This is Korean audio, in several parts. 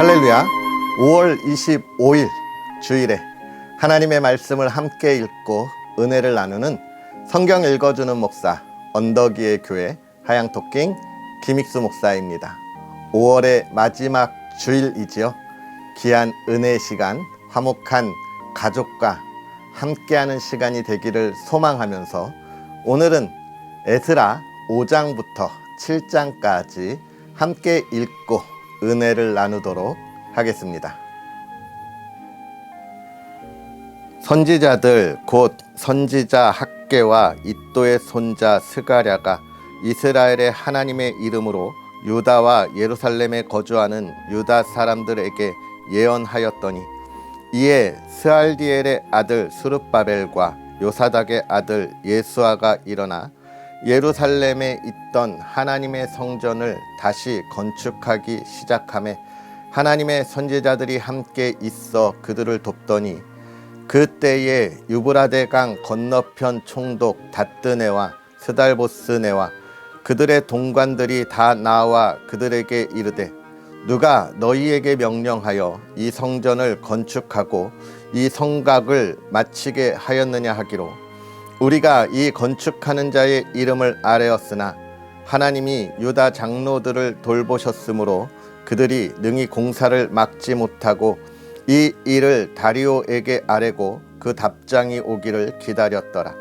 할렐루야. 5월 25일 주일에 하나님의 말씀을 함께 읽고 은혜를 나누는 성경 읽어주는 목사 언덕위의 교회 하양토킹 김익수 목사입니다. 5월의 마지막 주일이지요. 귀한 은혜의 시간, 화목한 가족과 함께하는 시간이 되기를 소망하면서 오늘은 에스라 5장부터 7장까지 함께 읽고 은혜를 나누도록 하겠습니다. 선지자들 곧 선지자 학개와 이도의 손자 스가랴가 이스라엘의 하나님의 이름으로 유다와 예루살렘에 거주하는 유다 사람들에게 예언하였더니 이에 스알디엘의 아들 스룹바벨과 요사닥의 아들 예수아가 일어나 예루살렘에 있던 하나님의 성전을 다시 건축하기 시작하며 하나님의 선지자들이 함께 있어 그들을 돕더니 그때에 유브라데 강 건너편 총독 다뜨네와 스달보스네와 그들의 동관들이 다 나와 그들에게 이르되 누가 너희에게 명령하여 이 성전을 건축하고 이 성곽을 마치게 하였느냐 하기로 우리가 이 건축하는 자의 이름을 아뢰었으나 하나님이 유다 장로들을 돌보셨으므로 그들이 능히 공사를 막지 못하고 이 일을 다리오에게 아뢰고 그 답장이 오기를 기다렸더라.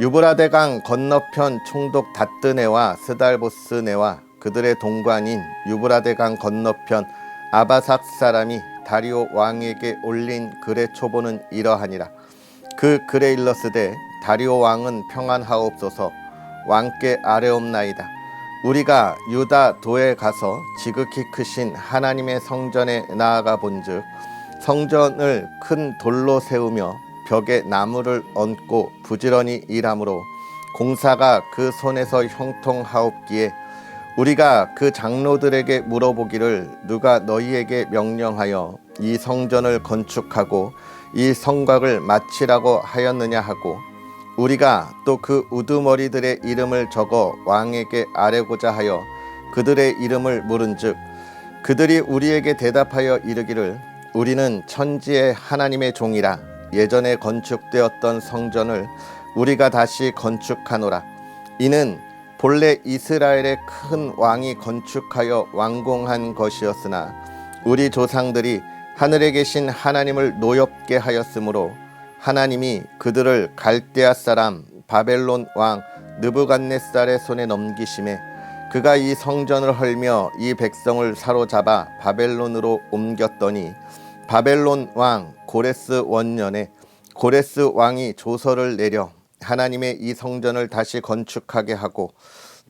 유브라데 강 건너편 총독 다뜨네와 스달보스네와 그들의 동관인 유브라데 강 건너편 아바삭 사람이 다리오 왕에게 올린 글의 초보는 이러하니라. 그 글에 일렀으되 다리오 왕은 평안하옵소서. 왕께 아뢰옵나이다. 우리가 유다 도에 가서 지극히 크신 하나님의 성전에 나아가 본즉 성전을 큰 돌로 세우며 벽에 나무를 얹고 부지런히 일하므로 공사가 그 손에서 형통하옵기에 우리가 그 장로들에게 물어보기를 누가 너희에게 명령하여 이 성전을 건축하고 이 성곽을 마치라고 하였느냐 하고 우리가 또 그 우두머리들의 이름을 적어 왕에게 아뢰고자 하여 그들의 이름을 물은즉 그들이 우리에게 대답하여 이르기를 우리는 천지의 하나님의 종이라 예전에 건축되었던 성전을 우리가 다시 건축하노라. 이는 본래 이스라엘의 큰 왕이 건축하여 완공한 것이었으나 우리 조상들이 하늘에 계신 하나님을 노엽게 하였으므로 하나님이 그들을 갈대아 사람 바벨론 왕 느부갓네살의 손에 넘기심에 그가 이 성전을 헐며 이 백성을 사로잡아 바벨론으로 옮겼더니 바벨론 왕 고레스 원년에 고레스 왕이 조서를 내려 하나님의 이 성전을 다시 건축하게 하고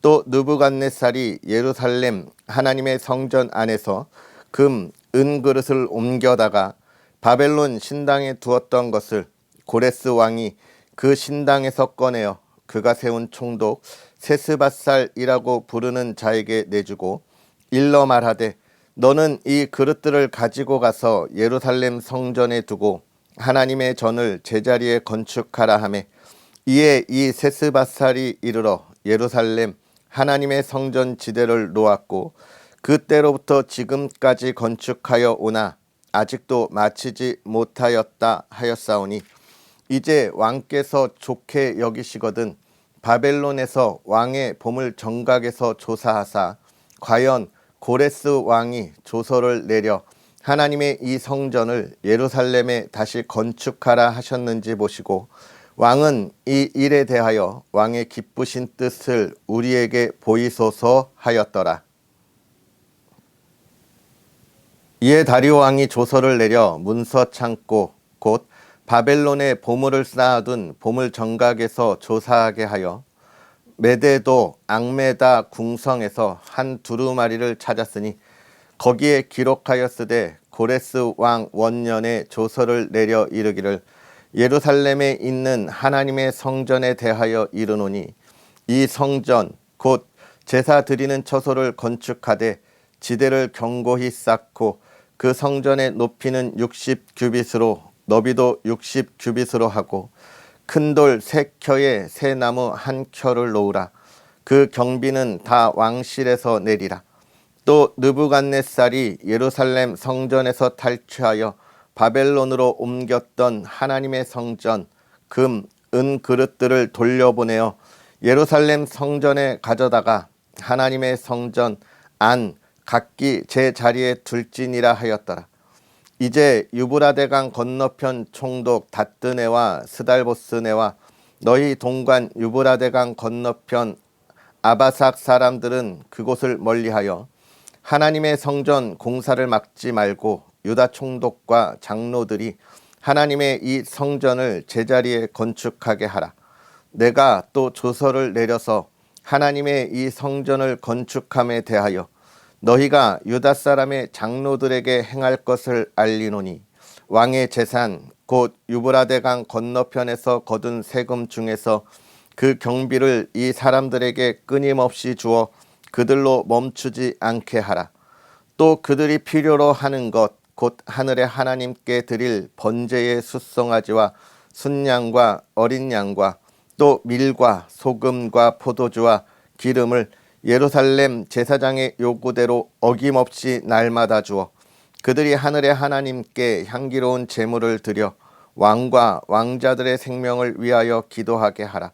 또 느부갓네살이 예루살렘 하나님의 성전 안에서 금, 은 그릇을 옮겨다가 바벨론 신당에 두었던 것을 고레스 왕이 그 신당에서 꺼내어 그가 세운 총독 세스밧살이라고 부르는 자에게 내주고 일러 말하되 너는 이 그릇들을 가지고 가서 예루살렘 성전에 두고 하나님의 전을 제자리에 건축하라 하매 이에 이 세스밧살이 이르러 예루살렘 하나님의 성전 지대를 놓았고 그때로부터 지금까지 건축하여 오나 아직도 마치지 못하였다 하였사오니 이제 왕께서 좋게 여기시거든 바벨론에서 왕의 보물 정각에서 조사하사 과연 고레스 왕이 조서를 내려 하나님의 이 성전을 예루살렘에 다시 건축하라 하셨는지 보시고 왕은 이 일에 대하여 왕의 기쁘신 뜻을 우리에게 보이소서 하였더라. 이에 다리오 왕이 조서를 내려 문서 창고 곧 바벨론에 보물을 쌓아둔 보물 정각에서 조사하게 하여 메데도 앙메다 궁성에서 한 두루마리를 찾았으니 거기에 기록하였으되 고레스 왕 원년에 조서를 내려 이르기를 예루살렘에 있는 하나님의 성전에 대하여 이르노니 이 성전 곧 제사 드리는 처소를 건축하되 지대를 견고히 쌓고 그 성전의 높이는 60규빗으로 너비도 60규빗으로 하고 큰 돌 3켜에 새 나무 1켜를 놓으라. 그 경비는 다 왕실에서 내리라. 또 느부갓네살이 예루살렘 성전에서 탈취하여 바벨론으로 옮겼던 하나님의 성전 금, 은 그릇들을 돌려보내어 예루살렘 성전에 가져다가 하나님의 성전 안 각기 제 자리에 둘지니라 하였더라. 이제 유브라데강 건너편 총독 다뜨네와 스달보스네와 너희 동관 유브라데강 건너편 아바삭 사람들은 그곳을 멀리하여 하나님의 성전 공사를 막지 말고 유다 총독과 장로들이 하나님의 이 성전을 제자리에 건축하게 하라. 내가 또 조서를 내려서 하나님의 이 성전을 건축함에 대하여 너희가 유다 사람의 장로들에게 행할 것을 알리노니 왕의 재산 곧 유브라데강 건너편에서 거둔 세금 중에서 그 경비를 이 사람들에게 끊임없이 주어 그들로 멈추지 않게 하라. 또 그들이 필요로 하는 것 곧 하늘의 하나님께 드릴 번제의 숫송아지와 순양과 어린 양과 또 밀과 소금과 포도주와 기름을 예루살렘 제사장의 요구대로 어김없이 날마다 주어 그들이 하늘의 하나님께 향기로운 제물을 드려 왕과 왕자들의 생명을 위하여 기도하게 하라.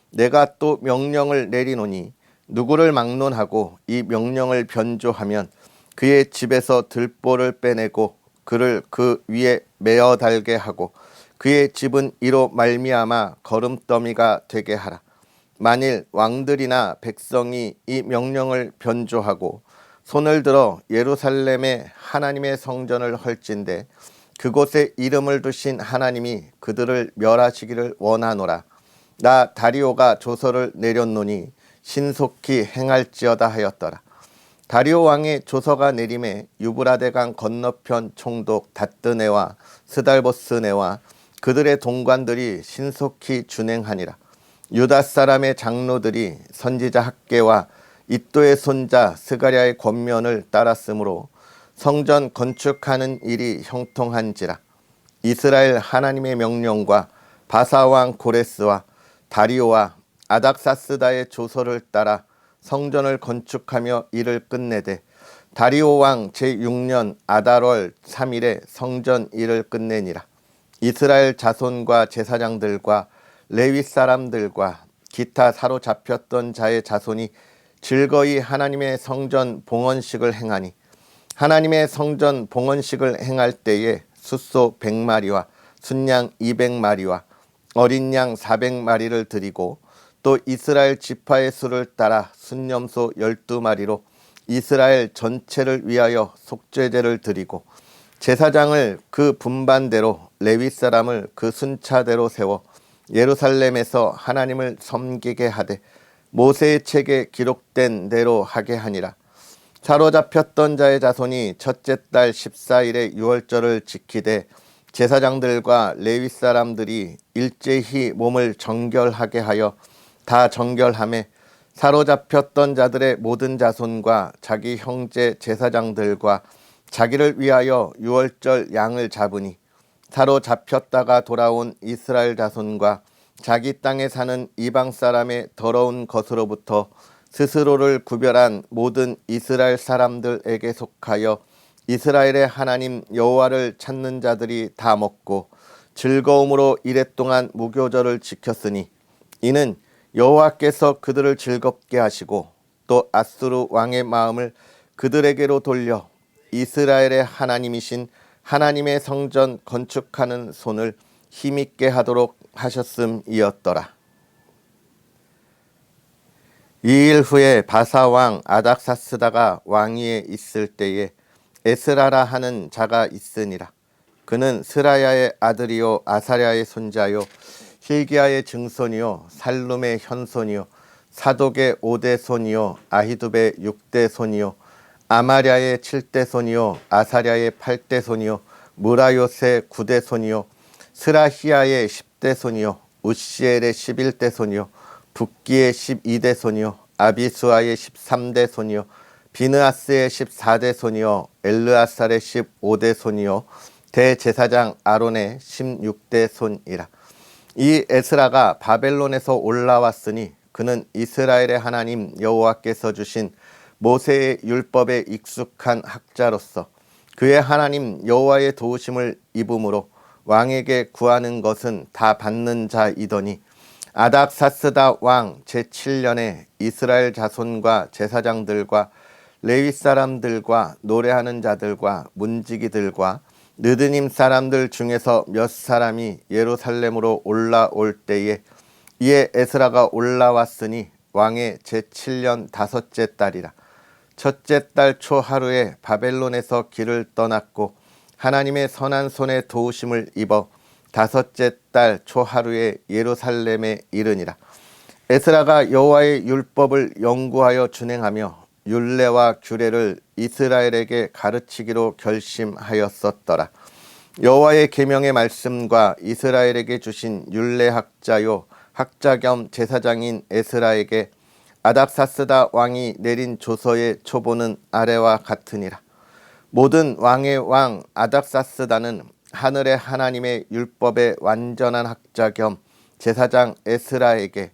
내가 또 명령을 내리노니 누구를 막론하고 이 명령을 변조하면 그의 집에서 들보를 빼내고 그를 그 위에 메어 달게 하고 그의 집은 이로 말미암아 거름더미가 되게 하라. 만일 왕들이나 백성이 이 명령을 변조하고 손을 들어 예루살렘의 하나님의 성전을 헐진대 그곳에 이름을 두신 하나님이 그들을 멸하시기를 원하노라. 나 다리오가 조서를 내렸노니 신속히 행할지어다 하였더라. 다리오 왕의 조서가 내림에 유브라데강 건너편 총독 다뜨네와 스달보스네와 그들의 동관들이 신속히 준행하니라. 유다 사람의 장로들이 선지자 학개와 id도의 손자 스가랴의 권면을 따랐으므로 성전 건축하는 일이 형통한지라. 이스라엘 하나님의 명령과 바사왕 고레스와 다리오와 아닥사스다의 조서를 따라 성전을 건축하며 일을 끝내되 다리오 왕 제6년 아달월 3일에 성전 일을 끝내니라. 이스라엘 자손과 제사장들과 레위 사람들과 기타 사로잡혔던 자의 자손이 즐거이 하나님의 성전 봉헌식을 행하니 하나님의 성전 봉헌식을 행할 때에 숫소 100마리와 순양 200마리와 어린 양 400마리를 드리고 또 이스라엘 지파의 수를 따라 순염소 12마리로 이스라엘 전체를 위하여 속죄제를 드리고 제사장을 그 분반대로 레위 사람을 그 순차대로 세워 예루살렘에서 하나님을 섬기게 하되 모세의 책에 기록된 대로 하게 하니라. 사로잡혔던 자의 자손이 첫째 달 14일에 유월절을 지키되 제사장들과 레위 사람들이 일제히 몸을 정결하게 하여 다 정결함에 사로잡혔던 자들의 모든 자손과 자기 형제 제사장들과 자기를 위하여 유월절 양을 잡으니 사로잡혔다가 돌아온 이스라엘 자손과 자기 땅에 사는 이방 사람의 더러운 것으로부터 스스로를 구별한 모든 이스라엘 사람들에게 속하여 이스라엘의 하나님 여호와를 찾는 자들이 다 먹고 즐거움으로 이랫동안 무교절을 지켰으니 이는 여호와께서 그들을 즐겁게 하시고 또 아수르 왕의 마음을 그들에게로 돌려 이스라엘의 하나님이신 하나님의 성전 건축하는 손을 힘있게 하도록 하셨음이었더라. 2일 후에 바사왕 아닥사스다가 왕위에 있을 때에 에스라라 하는 자가 있으니라. 그는 스라야의 아들이요 아사랴의 손자요 힐기야의 증손이요 살룸의 현손이요 사독의 5대 손이요 아히두베의 6대 손이요 아마랴의 7대 손이요 아사랴의 8대 손이요 무라요스의 9대 손이요 스라히야의 10대 손이요 우시엘의 11대 손이요 붓기의 12대 손이요 아비수아의 13대 손이요 비느하스의 14대 손이요 엘르아살의 15대 손이요 대제사장 아론의 16대 손이라. 이 에스라가 바벨론에서 올라왔으니 그는 이스라엘의 하나님 여호와께서 주신 모세의 율법에 익숙한 학자로서 그의 하나님 여호와의 도우심을 입음으로 왕에게 구하는 것은 다 받는 자이더니 아닥사스다 왕 제7년에 이스라엘 자손과 제사장들과 레위 사람들과 노래하는 자들과 문지기들과 느드님 사람들 중에서 몇 사람이 예루살렘으로 올라올 때에 이에 에스라가 올라왔으니 왕의 제7년 다섯째 달이라. 첫째 달 초 하루에 바벨론에서 길을 떠났고 하나님의 선한 손에 도우심을 입어 다섯째 달 초 하루에 예루살렘에 이르니라. 에스라가 여호와의 율법을 연구하여 준행하며 율례와 규례를 이스라엘에게 가르치기로 결심하였었더라. 여호와의 계명의 말씀과 이스라엘에게 주신 율례학자요 학자 겸 제사장인 에스라에게 아닥사스다 왕이 내린 조서의 초보는 아래와 같으니라. 모든 왕의 왕 아닥사스다는 하늘의 하나님의 율법의 완전한 학자 겸 제사장 에스라에게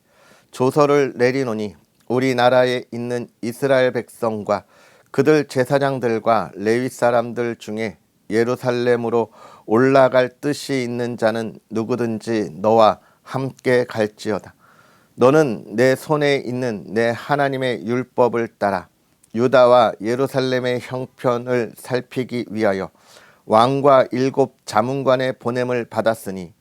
조서를 내리노니 우리나라에 있는 이스라엘 백성과 그들 제사장들과 레위 사람들 중에 예루살렘으로 올라갈 뜻이 있는 자는 누구든지 너와 함께 갈지어다. 너는 내 손에 있는 내 하나님의 율법을 따라 유다와 예루살렘의 형편을 살피기 위하여 왕과 7 자문관의 보냄을 받았으니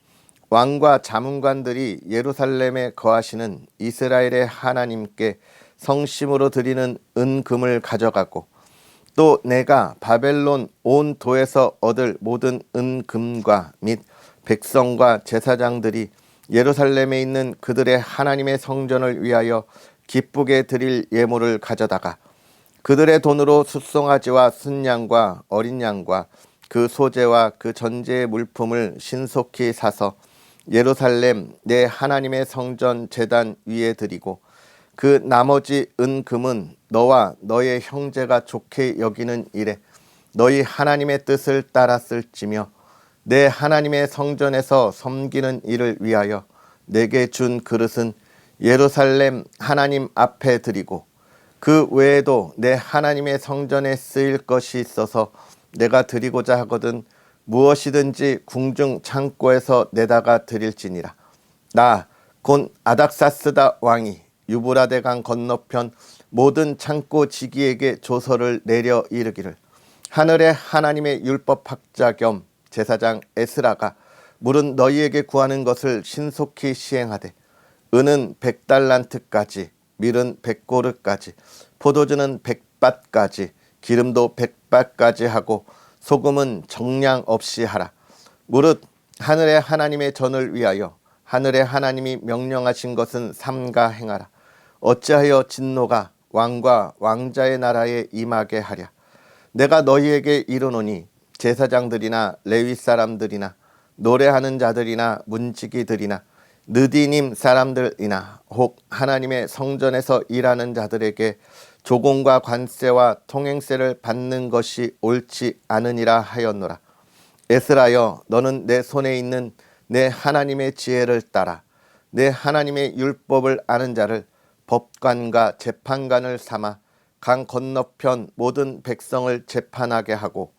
왕과 자문관들이 예루살렘에 거하시는 이스라엘의 하나님께 성심으로 드리는 은금을 가져가고 또 내가 바벨론 온 도에서 얻을 모든 은금과 및 백성과 제사장들이 예루살렘에 있는 그들의 하나님의 성전을 위하여 기쁘게 드릴 예물을 가져다가 그들의 돈으로 숫송아지와 순양과 어린 양과 그 소재와 그 전제의 물품을 신속히 사서 예루살렘 내 하나님의 성전 제단 위에 드리고 그 나머지 은금은 너와 너의 형제가 좋게 여기는 일에 너희 하나님의 뜻을 따라 쓸지며 내 하나님의 성전에서 섬기는 일을 위하여 내게 준 그릇은 예루살렘 하나님 앞에 드리고 그 외에도 내 하나님의 성전에 쓰일 것이 있어서 내가 드리고자 하거든 무엇이든지 궁중 창고에서 내다가 드릴지니라. 나 곧 아닥사스다 왕이 유브라데 강 건너편 모든 창고 지기에게 조서를 내려 이르기를 하늘의 하나님의 율법학자 겸 제사장 에스라가 물은 너희에게 구하는 것을 신속히 시행하되 은은 100달란트까지 밀은 100고르까지 포도주는 100밭까지 기름도 100밭까지 하고 소금은 정량 없이 하라. 무릇 하늘의 하나님의 전을 위하여 하늘의 하나님이 명령하신 것은 삼가 행하라. 어찌하여 진노가 왕과 왕자의 나라에 임하게 하랴. 내가 너희에게 이르노니 제사장들이나 레위 사람들이나 노래하는 자들이나 문지기들이나 느디님 사람들이나 혹 하나님의 성전에서 일하는 자들에게 조공과 관세와 통행세를 받는 것이 옳지 않으니라 하였노라. 에스라여 너는 내 손에 있는 내 하나님의 지혜를 따라 내 하나님의 율법을 아는 자를 법관과 재판관을 삼아 강 건너편 모든 백성을 재판하게 하고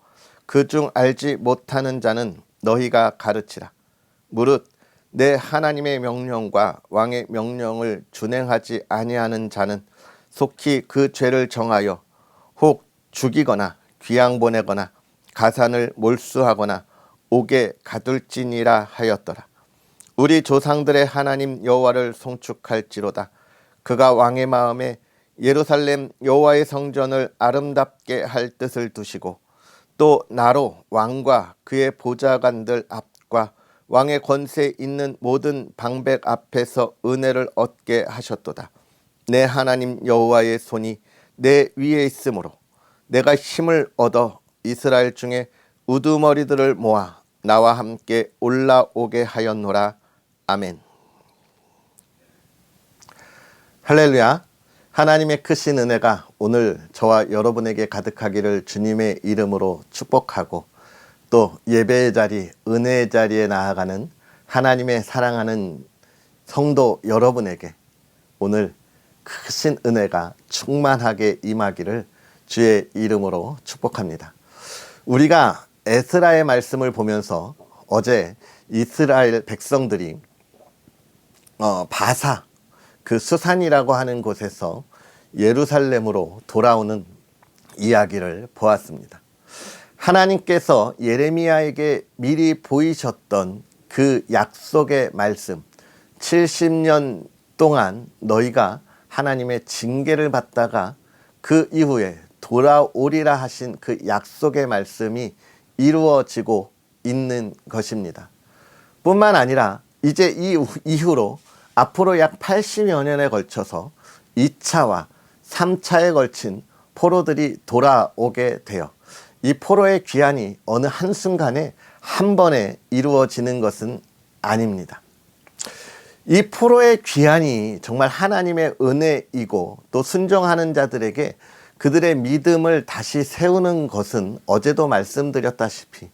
그중 알지 못하는 자는 너희가 가르치라. 무릇 내 하나님의 명령과 왕의 명령을 준행하지 아니하는 자는 속히 그 죄를 정하여 혹 죽이거나 귀양 보내거나 가산을 몰수하거나 옥에 가둘지니라 하였더라. 우리 조상들의 하나님 여호와를 송축할지로다. 그가 왕의 마음에 예루살렘 여호와의 성전을 아름답게 할 뜻을 두시고 또 나로 왕과 그의 보좌관들 앞과 왕의 권세 있는 모든 방백 앞에서 은혜를 얻게 하셨도다. 내 하나님 여호와의 손이 내 위에 있으므로 내가 힘을 얻어 이스라엘 중에 우두머리들을 모아 나와 함께 올라오게 하였노라. 아멘. 할렐루야. 하나님의 크신 은혜가 오늘 저와 여러분에게 가득하기를 주님의 이름으로 축복하고 또 예배의 자리, 은혜의 자리에 나아가는 하나님의 사랑하는 성도 여러분에게 오늘 크신 은혜가 충만하게 임하기를 주의 이름으로 축복합니다. 우리가 에스라의 말씀을 보면서 어제 이스라엘 백성들이 바사 그 수산이라고 하는 곳에서 예루살렘으로 돌아오는 이야기를 보았습니다. 하나님께서 예레미야에게 미리 보이셨던 그 약속의 말씀, 70년 동안 너희가 하나님의 징계를 받다가 그 이후에 돌아오리라 하신 그 약속의 말씀이 이루어지고 있는 것입니다. 뿐만 아니라 이제 이 이후로 앞으로 약 80여 년에 걸쳐서 2차와 3차에 걸친 포로들이 돌아오게 되어 이 포로의 귀환이 어느 한순간에 한 번에 이루어지는 것은 아닙니다. 이 포로의 귀환이 정말 하나님의 은혜이고 또 순종하는 자들에게 그들의 믿음을 다시 세우는 것은 어제도 말씀드렸다시피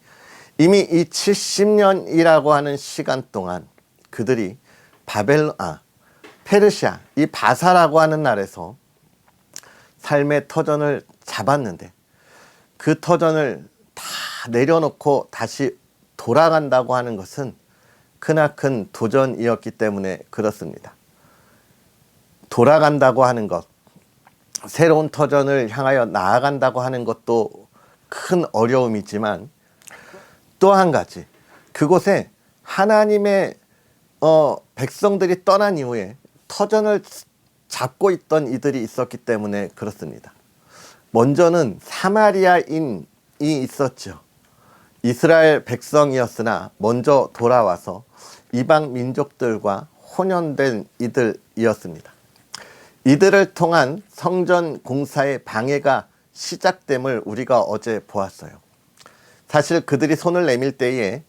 이미 이 70년이라고 하는 시간 동안 그들이 페르시아, 이 바사라고 하는 나라에서 삶의 터전을 잡았는데 그 터전을 다 내려놓고 다시 돌아간다고 하는 것은 크나큰 도전이었기 때문에 그렇습니다. 돌아간다고 하는 것, 새로운 터전을 향하여 나아간다고 하는 것도 큰 어려움이지만 또 한 가지, 그곳에 하나님의 백성들이 떠난 이후에 터전을 잡고 있던 이들이 있었기 때문에 그렇습니다. 먼저는 사마리아인이 있었죠. 이스라엘 백성이었으나 먼저 돌아와서 이방 민족들과 혼연된 이들이었습니다. 이들을 통한 성전 공사의 방해가 시작됨을 우리가 어제 보았어요. 사실 그들이 손을 내밀 때에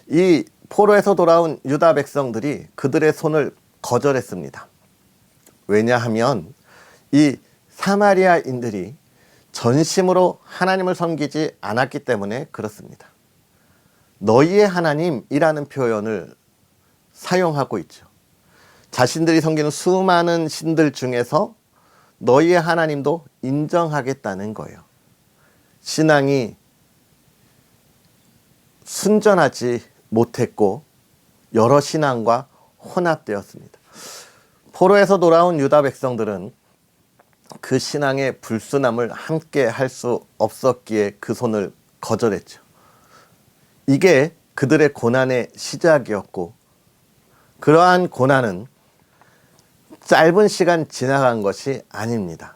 이 포로에서 돌아온 유다 백성들이 그들의 손을 거절했습니다. 왜냐하면 이 사마리아인들이 전심으로 하나님을 섬기지 않았기 때문에 그렇습니다. 너희의 하나님이라는 표현을 사용하고 있죠. 자신들이 섬기는 수많은 신들 중에서 너희의 하나님도 인정하겠다는 거예요. 신앙이 순전하지 못했고 여러 신앙과 혼합되었습니다. 포로에서 돌아온 유다 백성들은 그 신앙의 불순함을 함께 할 수 없었기에 그 손을 거절했죠. 이게 그들의 고난의 시작이었고 그러한 고난은 짧은 시간 지나간 것이 아닙니다.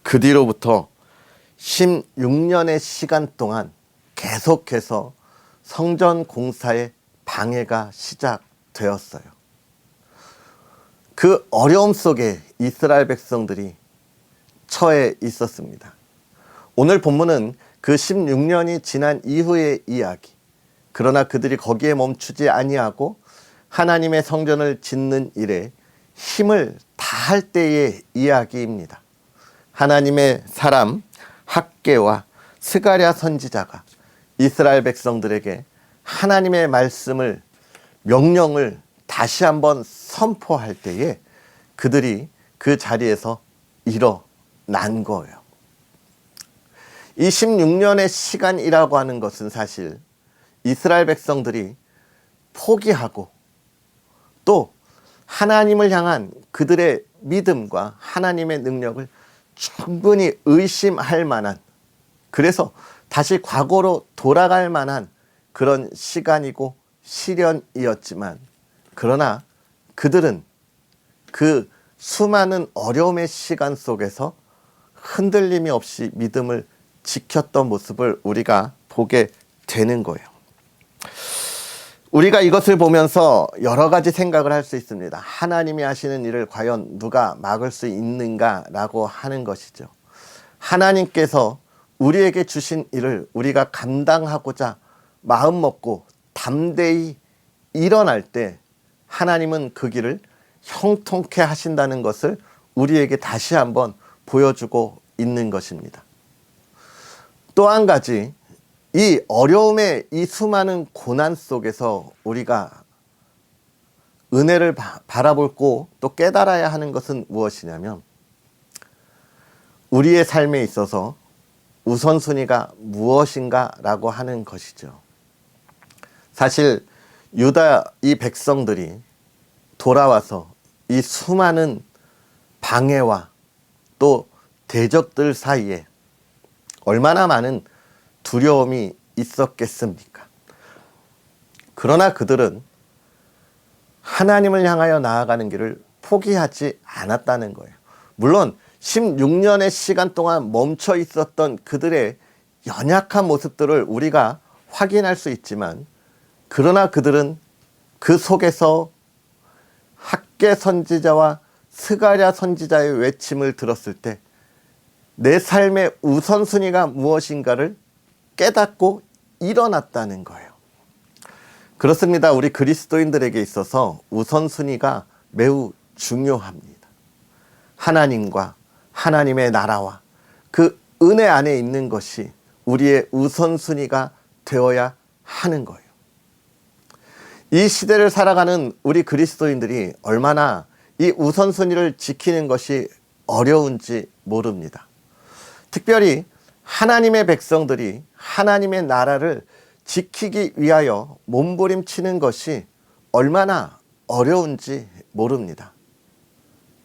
그 뒤로부터 16년의 시간 동안 계속해서 성전 공사의 방해가 시작되었어요. 그 어려움 속에 이스라엘 백성들이 처해 있었습니다. 오늘 본문은 그 16년이 지난 이후의 이야기, 그러나 그들이 거기에 멈추지 아니하고 하나님의 성전을 짓는 일에 힘을 다할 때의 이야기입니다. 하나님의 사람 학개와 스가랴 선지자가 이스라엘 백성들에게 하나님의 말씀을, 명령을 다시 한번 선포할 때에 그들이 그 자리에서 일어난 거예요. 이 16년의 시간이라고 하는 것은 사실 이스라엘 백성들이 포기하고 또 하나님을 향한 그들의 믿음과 하나님의 능력을 충분히 의심할 만한, 그래서 다시 과거로 돌아갈 만한 그런 시간이고 시련이었지만, 그러나 그들은 그 수많은 어려움의 시간 속에서 흔들림이 없이 믿음을 지켰던 모습을 우리가 보게 되는 거예요. 우리가 이것을 보면서 여러 가지 생각을 할 수 있습니다. 하나님이 하시는 일을 과연 누가 막을 수 있는가라고 하는 것이죠. 하나님께서 우리에게 주신 일을 우리가 감당하고자 마음 먹고 담대히 일어날 때 하나님은 그 길을 형통케 하신다는 것을 우리에게 다시 한번 보여주고 있는 것입니다. 또 한 가지, 이 어려움의 이 수많은 고난 속에서 우리가 은혜를 바라보고 또 깨달아야 하는 것은 무엇이냐면, 우리의 삶에 있어서 우선순위가 무엇인가 라고 하는 것이죠. 사실 유다 이 백성들이 돌아와서 이 수많은 방해와 또 대적들 사이에 얼마나 많은 두려움이 있었겠습니까? 그러나 그들은 하나님을 향하여 나아가는 길을 포기하지 않았다는 거예요. 물론 16년의 시간 동안 멈춰 있었던 그들의 연약한 모습들을 우리가 확인할 수 있지만, 그러나 그들은 그 속에서 학개 선지자와 스가랴 선지자의 외침을 들었을 때 내 삶의 우선순위가 무엇인가를 깨닫고 일어났다는 거예요. 그렇습니다. 우리 그리스도인들에게 있어서 우선순위가 매우 중요합니다. 하나님과 하나님의 나라와 그 은혜 안에 있는 것이 우리의 우선순위가 되어야 하는 거예요. 이 시대를 살아가는 우리 그리스도인들이 얼마나 이 우선순위를 지키는 것이 어려운지 모릅니다. 특별히 하나님의 백성들이 하나님의 나라를 지키기 위하여 몸부림치는 것이 얼마나 어려운지 모릅니다.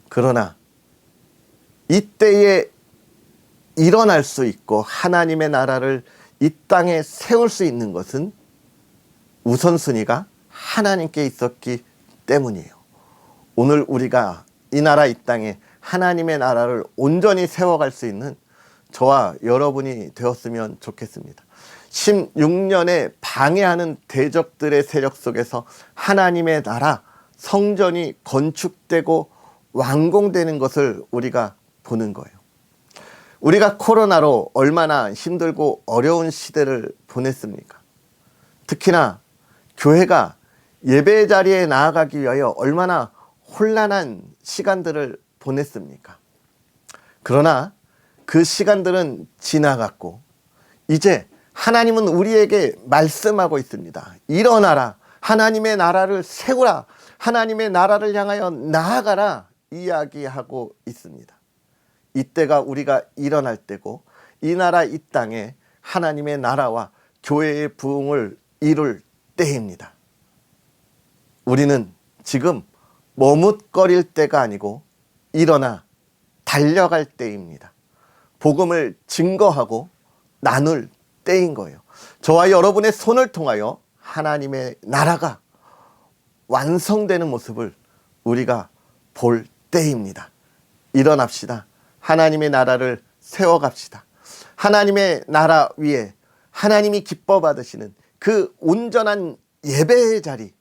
그러나 이때에 일어날 수 있고 하나님의 나라를 이 땅에 세울 수 있는 것은 우선순위가 하나님께 있었기 때문이에요. 오늘 우리가 이 나라 이 땅에 하나님의 나라를 온전히 세워갈 수 있는 저와 여러분이 되었으면 좋겠습니다. 16년에 방해하는 대적들의 세력 속에서 하나님의 나라, 성전이 건축되고 완공되는 것을 우리가 보는 거예요. 우리가 코로나로 얼마나 힘들고 어려운 시대를 보냈습니까? 특히나 교회가 예배 자리에 나아가기 위하여 얼마나 혼란한 시간들을 보냈습니까? 그러나 그 시간들은 지나갔고 이제 하나님은 우리에게 말씀하고 있습니다. 일어나라. 하나님의 나라를 세우라. 하나님의 나라를 향하여 나아가라. 이야기하고 있습니다. 이때가 우리가 일어날 때고 이 나라 이 땅에 하나님의 나라와 교회의 부흥을 이룰 때입니다. 우리는 지금 머뭇거릴 때가 아니고 일어나 달려갈 때입니다. 복음을 증거하고 나눌 때인 거예요. 저와 여러분의 손을 통하여 하나님의 나라가 완성되는 모습을 우리가 볼 때입니다. 일어납시다. 하나님의 나라를 세워갑시다. 하나님의 나라 위에 하나님이 기뻐 받으시는 그 온전한 예배의 자리,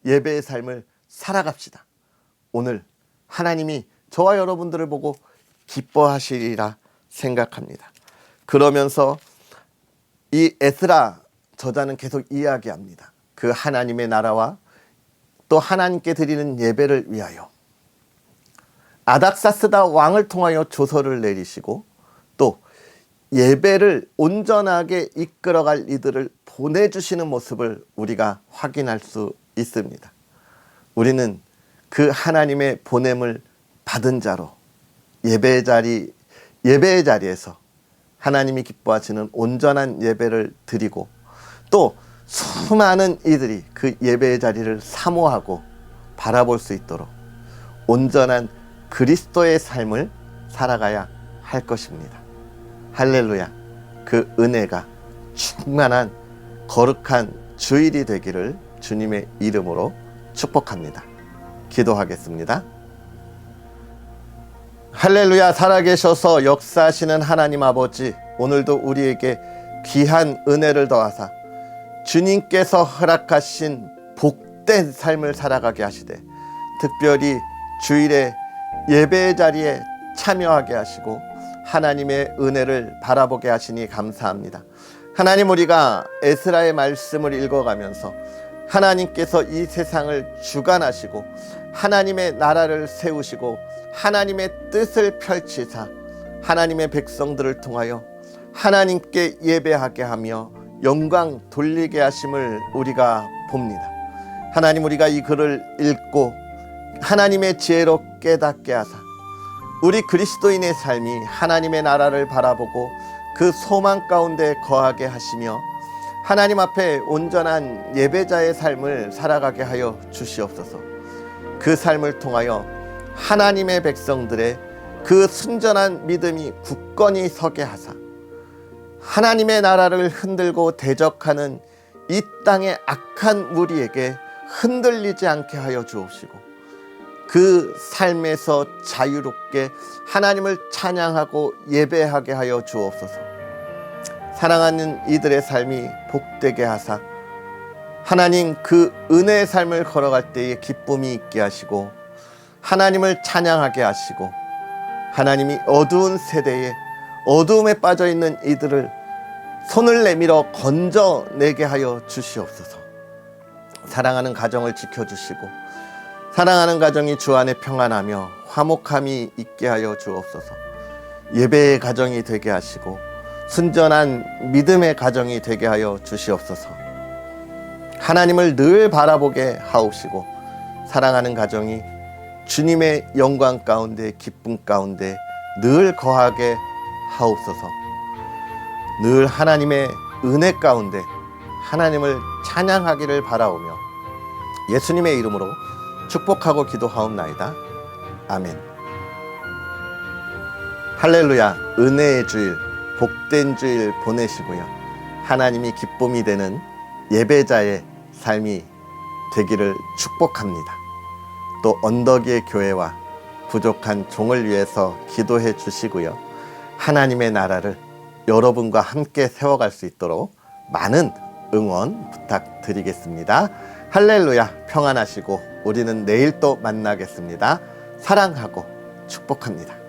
예배의 삶을 살아갑시다. 오늘 하나님이 저와 여러분들을 보고 기뻐하시리라 생각합니다. 그러면서 이 에스라 저자는 계속 이야기합니다. 그 하나님의 나라와 또 하나님께 드리는 예배를 위하여 아닥사스다 왕을 통하여 조서를 내리시고 또 예배를 온전하게 이끌어갈 이들을 보내주시는 모습을 우리가 확인할 수 있습니다. 우리는 그 하나님의 보냄을 받은 자로 예배의 자리에서 하나님이 기뻐하시는 온전한 예배를 드리고 또 수많은 이들이 그 예배의 자리를 사모하고 바라볼 수 있도록 온전한 그리스도의 삶을 살아가야 할 것입니다. 할렐루야. 그 은혜가 충만한 거룩한 주일이 되기를 주님의 이름으로 축복합니다. 기도하겠습니다. 할렐루야. 살아계셔서 역사하시는 하나님 아버지, 오늘도 우리에게 귀한 은혜를 더하사 주님께서 허락하신 복된 삶을 살아가게 하시되 특별히 주일에 예배의 자리에 참여하게 하시고 하나님의 은혜를 바라보게 하시니 감사합니다. 하나님, 우리가 에스라의 말씀을 읽어가면서 하나님께서 이 세상을 주관하시고 하나님의 나라를 세우시고 하나님의 뜻을 펼치사 하나님의 백성들을 통하여 하나님께 예배하게 하며 영광 돌리게 하심을 우리가 봅니다. 하나님, 우리가 이 글을 읽고 하나님의 지혜로 깨닫게 하사 우리 그리스도인의 삶이 하나님의 나라를 바라보고 그 소망 가운데 거하게 하시며 하나님 앞에 온전한 예배자의 삶을 살아가게 하여 주시옵소서. 그 삶을 통하여 하나님의 백성들의 그 순전한 믿음이 굳건히 서게 하사 하나님의 나라를 흔들고 대적하는 이 땅의 악한 무리에게 흔들리지 않게 하여 주옵시고 그 삶에서 자유롭게 하나님을 찬양하고 예배하게 하여 주옵소서. 사랑하는 이들의 삶이 복되게 하사 하나님 그 은혜의 삶을 걸어갈 때에 기쁨이 있게 하시고 하나님을 찬양하게 하시고 하나님이 어두운 세대에 어두움에 빠져있는 이들을 손을 내밀어 건져내게 하여 주시옵소서. 사랑하는 가정을 지켜주시고 사랑하는 가정이 주 안에 평안하며 화목함이 있게 하여 주옵소서. 예배의 가정이 되게 하시고 순전한 믿음의 가정이 되게 하여 주시옵소서. 하나님을 늘 바라보게 하옵시고 사랑하는 가정이 주님의 영광 가운데 기쁨 가운데 늘 거하게 하옵소서. 늘 하나님의 은혜 가운데 하나님을 찬양하기를 바라오며 예수님의 이름으로 축복하고 기도하옵나이다. 아멘. 할렐루야. 은혜의 주일, 복된 주일 보내시고요. 하나님이 기쁨이 되는 예배자의 삶이 되기를 축복합니다. 또 언덕의 교회와 부족한 종을 위해서 기도해 주시고요. 하나님의 나라를 여러분과 함께 세워갈 수 있도록 많은 응원 부탁드리겠습니다. 할렐루야. 평안하시고 우리는 내일 또 만나겠습니다. 사랑하고 축복합니다.